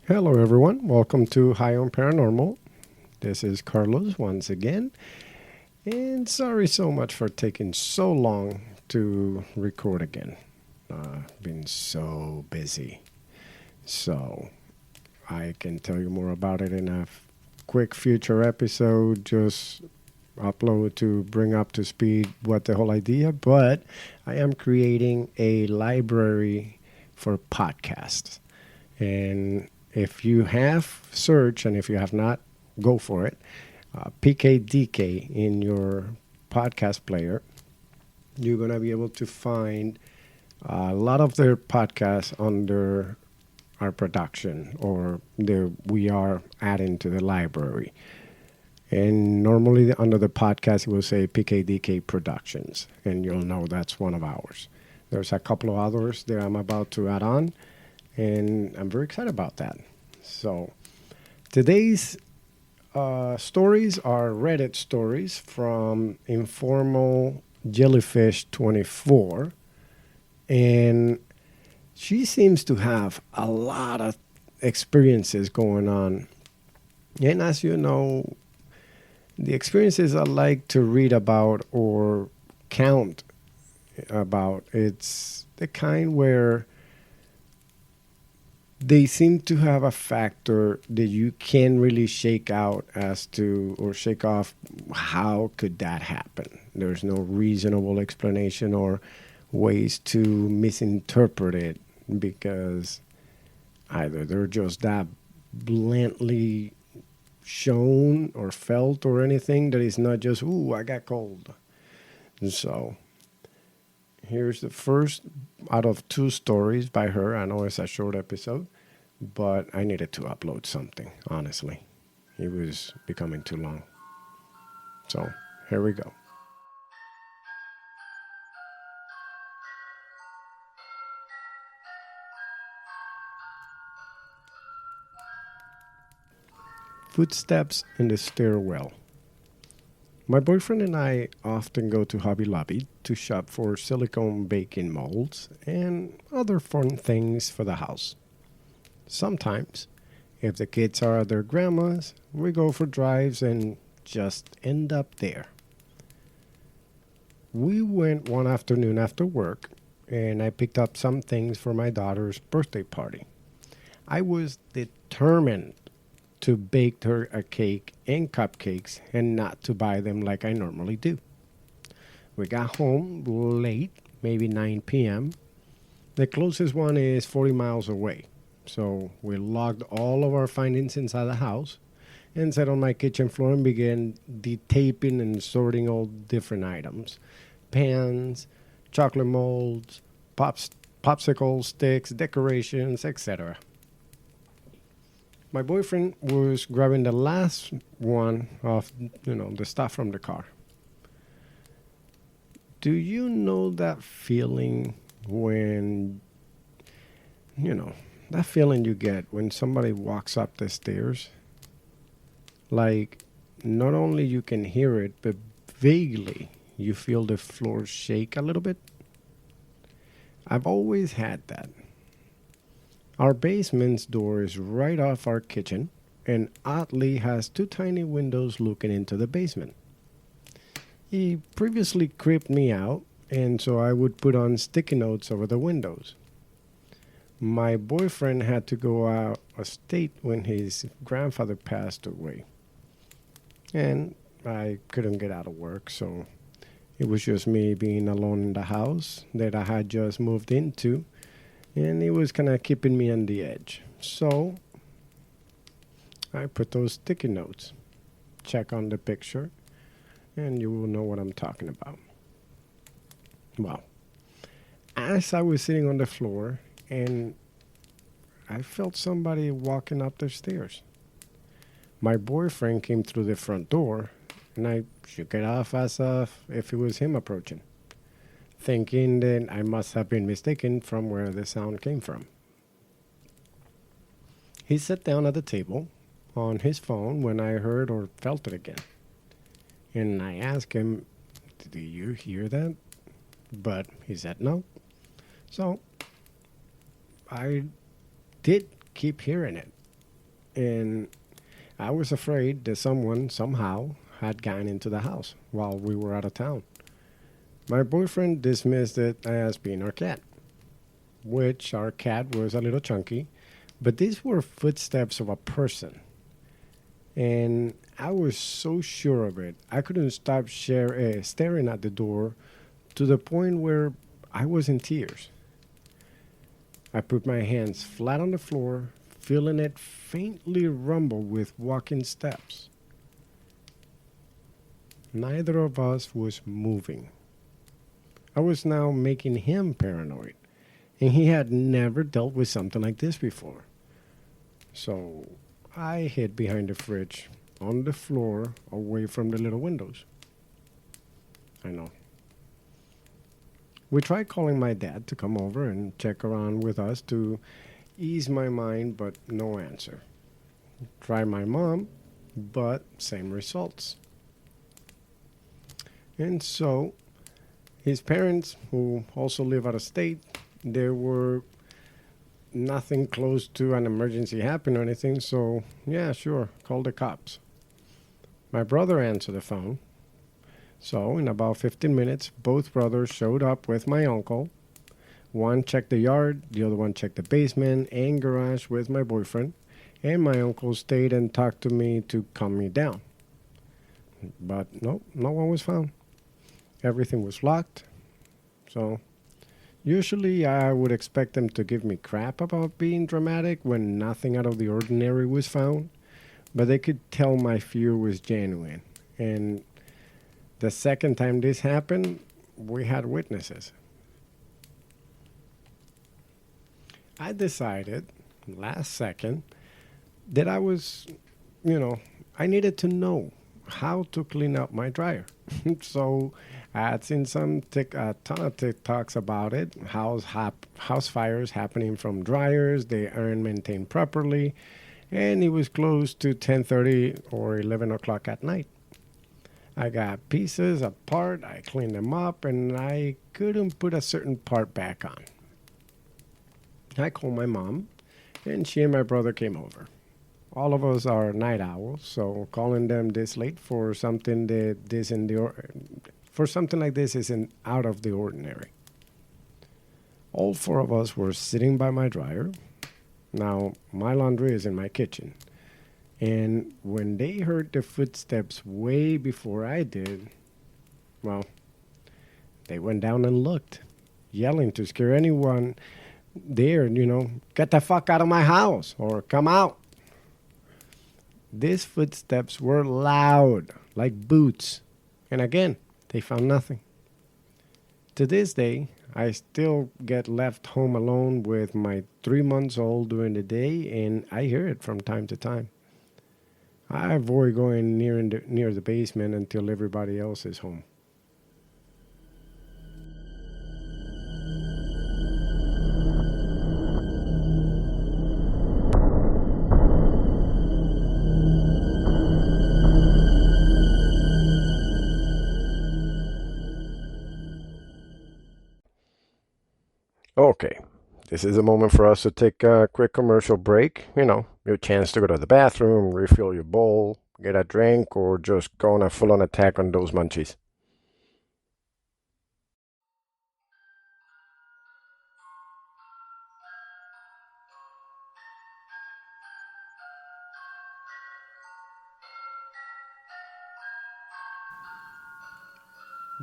Hello, everyone. Welcome to High on Paranormal. This is Carlos once again. And sorry so much for taking so long to record again. Been so busy. So I can tell you more about it in a quick future episode. Just upload to bring up to speed what the whole idea. But I am creating a library for podcasts. And if you have search and if you have not, go for it. PKDK in your podcast player, you're going to be able to find a lot of their podcasts under our production or we are adding to the library. And normally under the podcast, it will say PKDK Productions, and you'll know that's one of ours. There's a couple of others that I'm about to add on, and I'm very excited about that. So today's stories are Reddit stories from INFORMAL-JELLYFIsh24, and she seems to have a lot of experiences going on. And as you know, the experiences I like to read about or count about, it's the kind where they seem to have a factor that you can't really shake out as to or shake off how could that happen. There's no reasonable explanation or ways to misinterpret it because either they're just that bluntly shown or felt or anything that is not just, ooh, I got cold. And so here's the first out of two stories by her. I know it's a short episode, but I needed to upload something, honestly. It was becoming too long. So here we go. Footsteps in the stairwell. My boyfriend and I often go to Hobby Lobby to shop for silicone baking molds and other fun things for the house. Sometimes, if the kids are at their grandma's, we go for drives and just end up there. We went one afternoon after work, and I picked up some things for my daughter's birthday party. I was determined to bake her a cake and cupcakes and not to buy them like I normally do. We got home late, maybe 9 p.m. The closest one is 40 miles away. So we logged all of our findings inside the house and sat on my kitchen floor and began detaping and sorting all different items. Pans, chocolate molds, popsicle sticks, decorations, etc. My boyfriend was grabbing the last one of, the stuff from the car. Do you know that feeling when, that feeling you get when somebody walks up the stairs? Like, not only you can hear it, but vaguely you feel the floor shake a little bit. I've always had that. Our basement's door is right off our kitchen and oddly has two tiny windows looking into the basement. He previously creeped me out, and so I would put on sticky notes over the windows. My boyfriend had to go out of state when his grandfather passed away, and I couldn't get out of work, so it was just me being alone in the house that I had just moved into, and it was kind of keeping me on the edge. So I put those sticky notes. Check on the picture, and you will know what I'm talking about. Well, as I was sitting on the floor, and I felt somebody walking up the stairs. My boyfriend came through the front door, and I shook it off as if it was him approaching, thinking that I must have been mistaken from where the sound came from. He sat down at the table on his phone when I heard or felt it again. And I asked him, "Do you hear that?" But he said no. So I did keep hearing it. And I was afraid that someone somehow had gotten into the house while we were out of town. My boyfriend dismissed it as being our cat, which our cat was a little chunky, but these were footsteps of a person. And I was so sure of it, I couldn't stop staring at the door to the point where I was in tears. I put my hands flat on the floor, feeling it faintly rumble with walking steps. Neither of us was moving. I was now making him paranoid, and he had never dealt with something like this before. So I hid behind the fridge, on the floor, away from the little windows. I know. We tried calling my dad to come over and check around with us to ease my mind, but no answer. Tried my mom, but same results. And so, his parents, who also live out of state, there were nothing close to an emergency happening or anything, so yeah, sure, call the cops. My brother answered the phone. So, in about 15 minutes, both brothers showed up with my uncle. One checked the yard, the other one checked the basement and garage with my boyfriend, and my uncle stayed and talked to me to calm me down. But no one was found. Everything was locked. So, usually I would expect them to give me crap about being dramatic when nothing out of the ordinary was found, but they could tell my fear was genuine. And the second time this happened, we had witnesses. I decided last second that I was, I needed to know how to clean up my dryer. So I had seen a ton of TikToks about it. House fires happening from dryers. They aren't maintained properly. And it was close to 10:30 or 11 o'clock at night. I got pieces apart, I cleaned them up, and I couldn't put a certain part back on. I called my mom, and she and my brother came over. All of us are night owls, so calling them this late for something like this isn't out of the ordinary. All four of us were sitting by my dryer. Now, my laundry is in my kitchen. And when they heard the footsteps way before I did, well, they went down and looked, yelling to scare anyone there, get the fuck out of my house or come out. These footsteps were loud, like boots. And again, they found nothing. To this day, I still get left home alone with my 3 months old during the day, and I hear it from time to time. I avoid going near the basement until everybody else is home. Okay, this is a moment for us to take a quick commercial break. Your chance to go to the bathroom, refill your bowl, get a drink, or just go on a full-on attack on those munchies.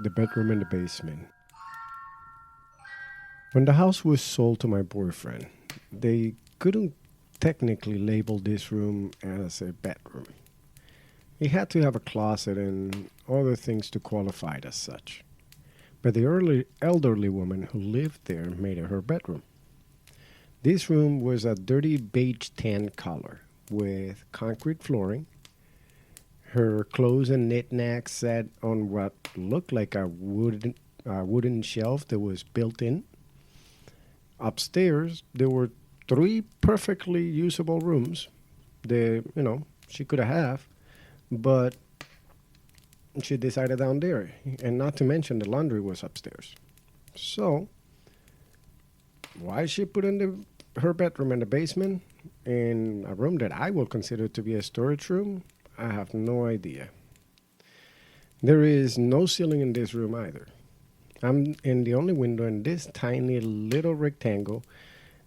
The bedroom in the basement. When the house was sold to my boyfriend, they couldn't technically label this room as a bedroom. It had to have a closet and other things to qualify it as such. But the elderly woman who lived there made it her bedroom. This room was a dirty beige tan color with concrete flooring. Her clothes and knickknacks sat on what looked like a wooden shelf that was built in. Upstairs, there were 3 perfectly usable rooms that, she could have, but she decided down there. And not to mention the laundry was upstairs. So, why she put her bedroom in the basement? in a room that I will consider to be a storage room, I have no idea. There is no ceiling in this room either. I'm in the only window in this tiny little rectangle,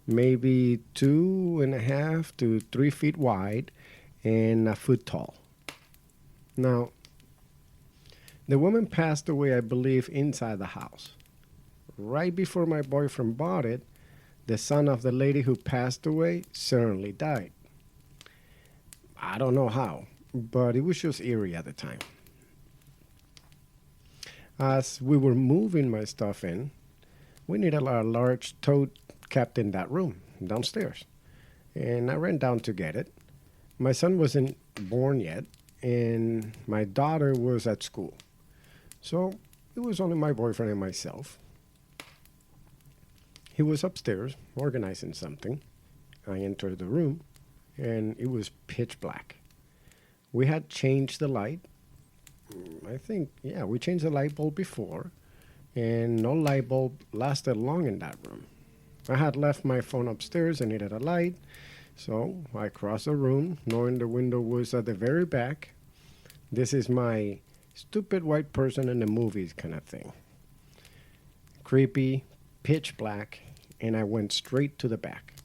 maybe 2.5 to 3 feet wide and a foot tall. Now, the woman passed away, I believe, inside the house. Right before my boyfriend bought it, the son of the lady who passed away suddenly died. I don't know how, but it was just eerie at the time. As we were moving my stuff in, we needed a large tote kept in that room downstairs. And I ran down to get it. My son wasn't born yet, and my daughter was at school. So it was only my boyfriend and myself. He was upstairs organizing something. I entered the room, and it was pitch black. We had changed the light. We changed the light bulb before, and no light bulb lasted long in that room. I had left my phone upstairs and needed a light, so I crossed the room, knowing the window was at the very back. This is my stupid white person in the movies kind of thing. Creepy, pitch black, and I went straight to the back.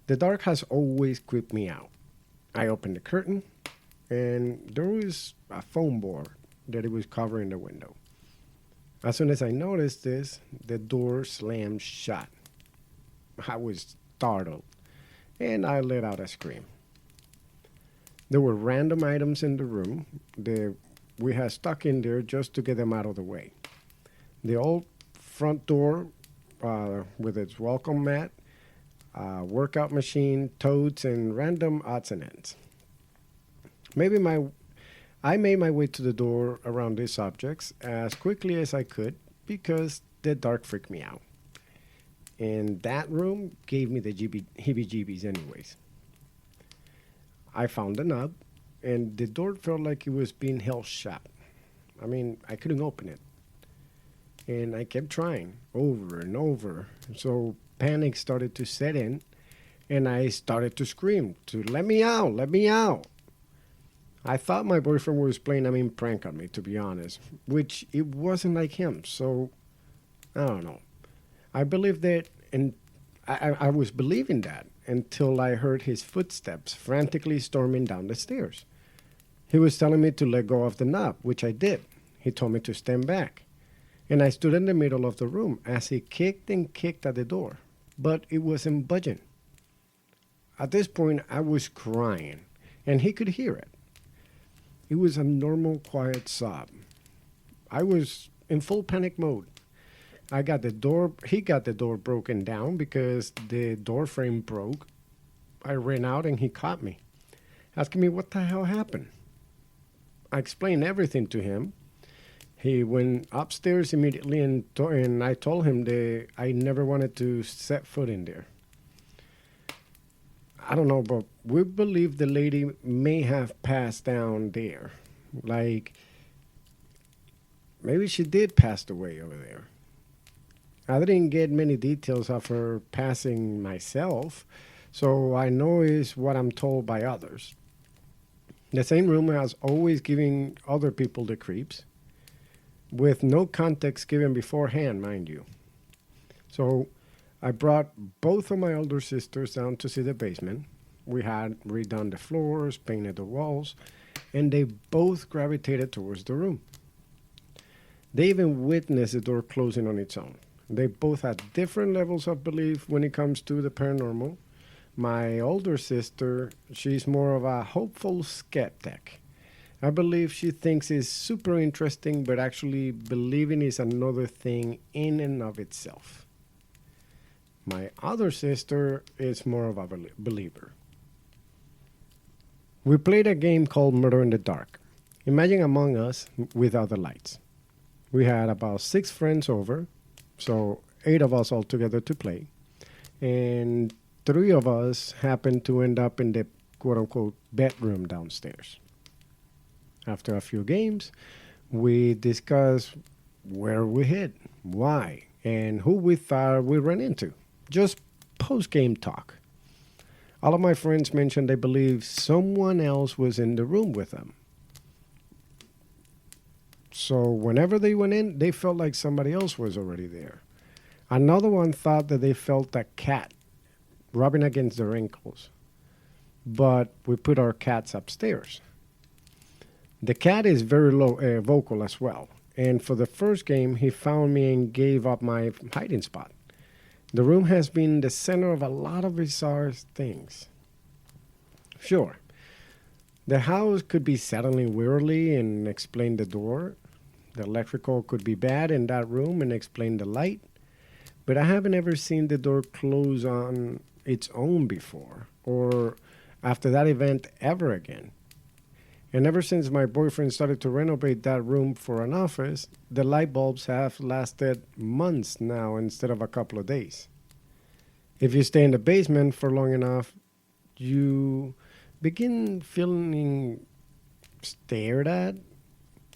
The dark has always creeped me out. I opened the curtain, and there was a foam board that it was covering the window. As soon as I noticed this, the door slammed shut. I was startled, and I let out a scream. There were random items in the room that we had stuck in there just to get them out of the way. The old front door with its welcome mat, workout machine, totes, and random odds and ends. I made my way to the door around these objects as quickly as I could because the dark freaked me out. And that room gave me the heebie-jeebies anyways. I found the knob, and the door felt like it was being held shut. I couldn't open it. And I kept trying over and over. So panic started to set in, and I started to scream to let me out, let me out. I thought my boyfriend was playing prank on me, to be honest, which it wasn't like him. So I don't know. I believed that, and I was believing that until I heard his footsteps frantically storming down the stairs. He was telling me to let go of the knob, which I did. He told me to stand back. And I stood in the middle of the room as he kicked and kicked at the door, but it wasn't budging. At this point, I was crying, and he could hear it. It was a normal, quiet sob. I was in full panic mode. He got the door broken down because the door frame broke. I ran out and he caught me, asking me what the hell happened. I explained everything to him. He went upstairs immediately and I told him that I never wanted to set foot in there. I don't know, but we believe the lady may have passed down there. Like, maybe she did pass away over there. I didn't get many details of her passing myself, so I know is what I'm told by others. The same room has always given other people the creeps, with no context given beforehand, mind you. So I brought both of my older sisters down to see the basement. We had redone the floors, painted the walls, and they both gravitated towards the room. They even witnessed the door closing on its own. They both had different levels of belief when it comes to the paranormal. My older sister, she's more of a hopeful skeptic. I believe she thinks it's super interesting, but actually believing is another thing in and of itself. My other sister is more of a believer. We played a game called Murder in the Dark. Imagine Among Us without the lights. We had about 6 friends over, so 8 of us all together to play. And 3 of us happened to end up in the quote-unquote bedroom downstairs. After a few games, we discussed where we hid, why, and who we thought we ran into. Just post-game talk. All of my friends mentioned they believe someone else was in the room with them. So whenever they went in, they felt like somebody else was already there. Another one thought that they felt a cat rubbing against their ankles. But we put our cats upstairs. The cat is very vocal as well. And for the first game, he found me and gave up my hiding spot. The room has been the center of a lot of bizarre things. Sure, the house could be settling weirdly and explain the door. The electrical could be bad in that room and explain the light. But I haven't ever seen the door close on its own before, or after that event ever again. And ever since my boyfriend started to renovate that room for an office, the light bulbs have lasted months now instead of a couple of days. If you stay in the basement for long enough, you begin feeling stared at.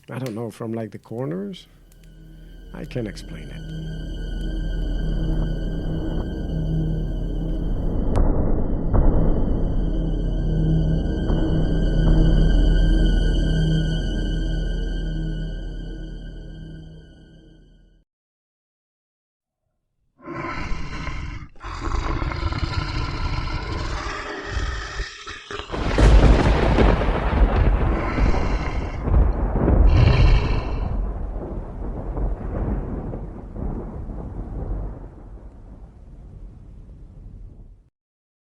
I don't know, from like the corners. I can't explain it.